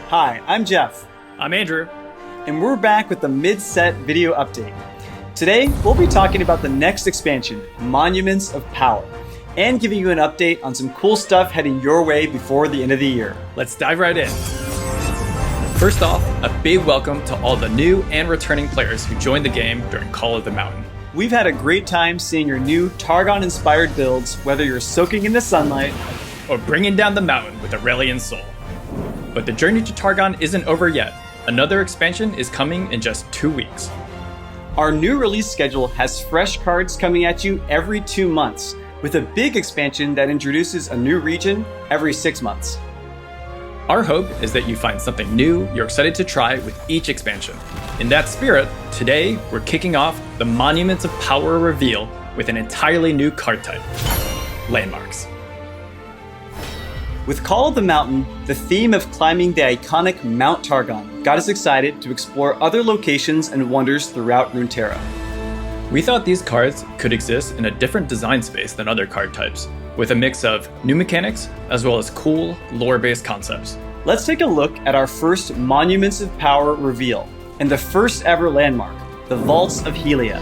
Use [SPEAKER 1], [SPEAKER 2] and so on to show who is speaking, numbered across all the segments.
[SPEAKER 1] Hi, I'm Jeff.
[SPEAKER 2] I'm Andrew.
[SPEAKER 1] And we're back with the mid-set video update. Today, we'll be talking about the next expansion, Monuments of Power, and giving you an update on some cool stuff heading your way before the end of the year.
[SPEAKER 2] Let's dive right in. First off, a big welcome to all the new and returning players who joined the game during Call of the Mountain.
[SPEAKER 1] We've had a great time seeing your new Targon-inspired builds, whether you're soaking in the sunlight
[SPEAKER 2] or bringing down the mountain with Aurelian Soul. But the journey to Targon isn't over yet. Another expansion is coming in just 2 weeks.
[SPEAKER 1] Our new release schedule has fresh cards coming at you every 2 months, with a big expansion that introduces a new region every 6 months.
[SPEAKER 2] Our hope is that you find something new you're excited to try with each expansion. In that spirit, today we're kicking off the Monuments of Power reveal with an entirely new card type, Landmarks.
[SPEAKER 1] With Call of the Mountain, the theme of climbing the iconic Mount Targon got us excited to explore other locations and wonders throughout Runeterra.
[SPEAKER 2] We thought these cards could exist in a different design space than other card types, with a mix of new mechanics as well as cool, lore-based concepts.
[SPEAKER 1] Let's take a look at our first Monuments of Power reveal, and the first ever landmark, the Vaults of Helia.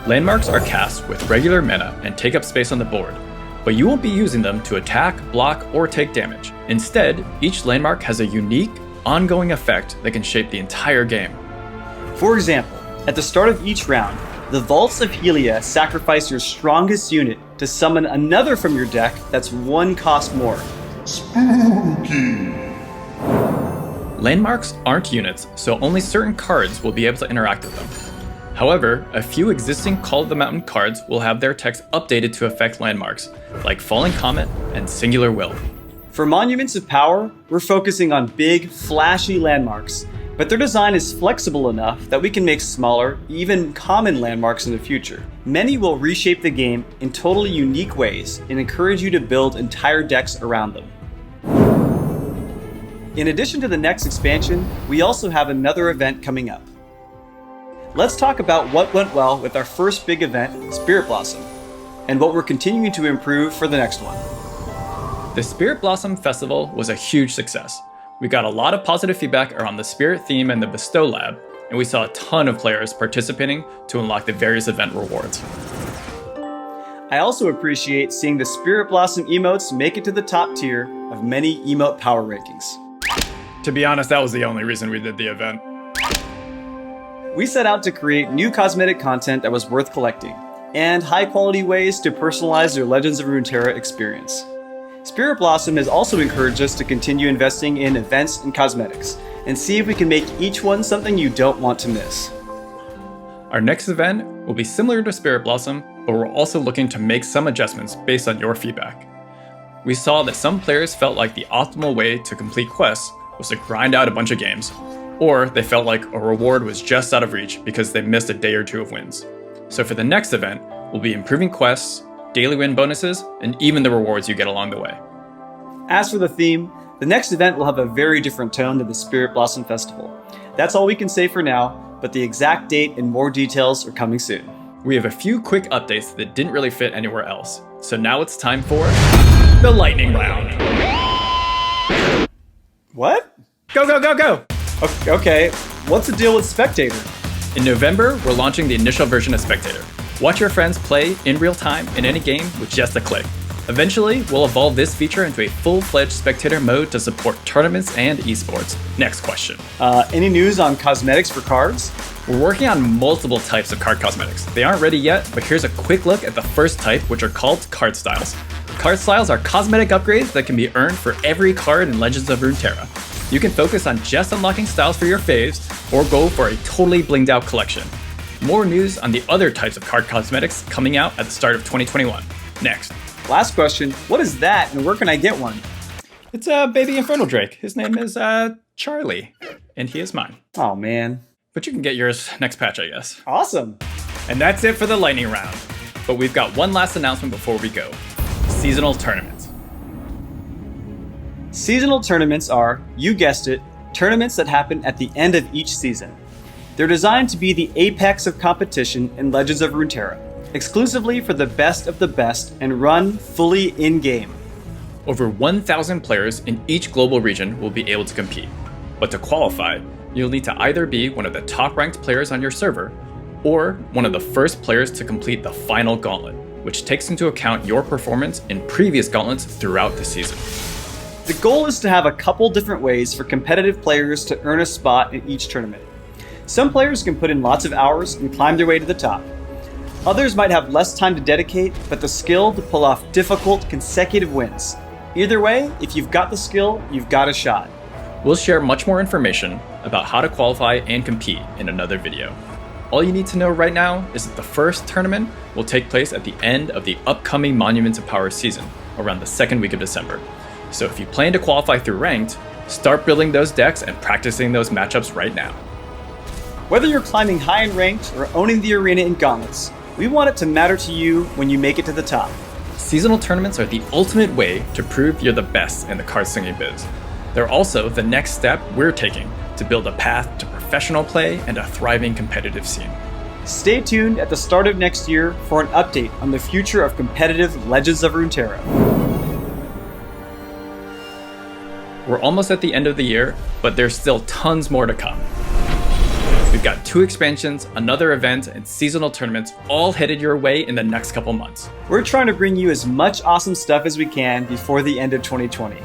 [SPEAKER 2] Landmarks are cast with regular mana and take up space on the board, but you won't be using them to attack, block, or take damage. Instead, each landmark has a unique, ongoing effect that can shape the entire game.
[SPEAKER 1] For example, at the start of each round, the Vaults of Helia sacrifice your strongest unit to summon another from your deck that's 1 cost more.
[SPEAKER 3] Spooky!
[SPEAKER 2] Landmarks aren't units, so only certain cards will be able to interact with them. However, a few existing Call of the Mountain cards will have their text updated to affect landmarks, like Falling Comet and Singular Will.
[SPEAKER 1] For Monuments of Power, we're focusing on big, flashy landmarks, but their design is flexible enough that we can make smaller, even common landmarks in the future. Many will reshape the game in totally unique ways and encourage you to build entire decks around them. In addition to the next expansion, we also have another event coming up. Let's talk about what went well with our first big event, Spirit Blossom, and what we're continuing to improve for the next one.
[SPEAKER 2] The Spirit Blossom Festival was a huge success. We got a lot of positive feedback around the Spirit theme and the Bestow Lab, and we saw a ton of players participating to unlock the various event rewards.
[SPEAKER 1] I also appreciate seeing the Spirit Blossom emotes make it to the top tier of many emote power rankings.
[SPEAKER 2] To be honest, that was the only reason we did the event.
[SPEAKER 1] We set out to create new cosmetic content that was worth collecting, and high-quality ways to personalize your Legends of Runeterra experience. Spirit Blossom has also encouraged us to continue investing in events and cosmetics, and see if we can make each one something you don't want to miss.
[SPEAKER 2] Our next event will be similar to Spirit Blossom, but we're also looking to make some adjustments based on your feedback. We saw that some players felt like the optimal way to complete quests was to grind out a bunch of games, or they felt like a reward was just out of reach because they missed a day or 2 of wins. So for the next event, we'll be improving quests, daily win bonuses, and even the rewards you get along the way.
[SPEAKER 1] As for the theme, the next event will have a very different tone than the Spirit Blossom Festival. That's all we can say for now, but the exact date and more details are coming soon.
[SPEAKER 2] We have a few quick updates that didn't really fit anywhere else. So now it's time for the lightning round.
[SPEAKER 1] What?
[SPEAKER 2] Go, go, go, go!
[SPEAKER 1] Okay, what's the deal with Spectator?
[SPEAKER 2] In November, we're launching the initial version of Spectator. Watch your friends play in real time in any game with just a click. Eventually, we'll evolve this feature into a full-fledged Spectator mode to support tournaments and esports. Next question.
[SPEAKER 1] Any news on cosmetics for cards?
[SPEAKER 2] We're working on multiple types of card cosmetics. They aren't ready yet, but here's a quick look at the first type, which are called card styles. Card styles are cosmetic upgrades that can be earned for every card in Legends of Runeterra. You can focus on just unlocking styles for your faves, or go for a totally blinged out collection. More news on the other types of card cosmetics coming out at the start of 2021. Next.
[SPEAKER 1] Last question, what is that and where can I get one?
[SPEAKER 2] It's a baby Infernal Drake. His name is Charlie, and he is mine.
[SPEAKER 1] Oh man.
[SPEAKER 2] But you can get yours next patch, I guess.
[SPEAKER 1] Awesome.
[SPEAKER 2] And that's it for the lightning round. But we've got one last announcement before we go. Seasonal tournaments.
[SPEAKER 1] Seasonal tournaments are, you guessed it, tournaments that happen at the end of each season. They're designed to be the apex of competition in Legends of Runeterra, exclusively for the best of the best and run fully in-game.
[SPEAKER 2] Over 1,000 players in each global region will be able to compete. But to qualify, you'll need to either be one of the top-ranked players on your server, or one of the first players to complete the final gauntlet, which takes into account your performance in previous gauntlets throughout the season.
[SPEAKER 1] The goal is to have a couple different ways for competitive players to earn a spot in each tournament. Some players can put in lots of hours and climb their way to the top. Others might have less time to dedicate, but the skill to pull off difficult consecutive wins. Either way, if you've got the skill, you've got a shot.
[SPEAKER 2] We'll share much more information about how to qualify and compete in another video. All you need to know right now is that the first tournament will take place at the end of the upcoming Monuments of Power season, around the second week of December. So if you plan to qualify through ranked, start building those decks and practicing those matchups right now.
[SPEAKER 1] Whether you're climbing high in ranked or owning the arena in gauntlets, we want it to matter to you when you make it to the top.
[SPEAKER 2] Seasonal tournaments are the ultimate way to prove you're the best in the card slinging biz. They're also the next step we're taking to build a path to professional play and a thriving competitive scene.
[SPEAKER 1] Stay tuned at the start of next year for an update on the future of competitive Legends of Runeterra.
[SPEAKER 2] We're almost at the end of the year, but there's still tons more to come. We've got 2 expansions, another event, and seasonal tournaments all headed your way in the next couple months.
[SPEAKER 1] We're trying to bring you as much awesome stuff as we can before the end of 2020.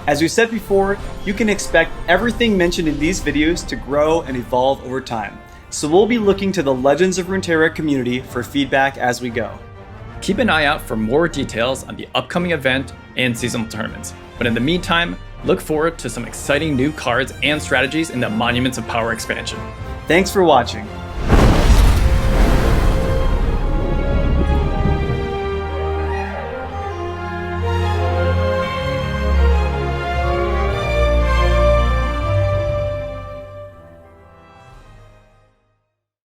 [SPEAKER 1] As we said before, you can expect everything mentioned in these videos to grow and evolve over time. So we'll be looking to the Legends of Runeterra community for feedback as we go.
[SPEAKER 2] Keep an eye out for more details on the upcoming event and seasonal tournaments. But in the meantime, look forward to some exciting new cards and strategies in the Monuments of Power expansion.
[SPEAKER 1] Thanks for watching.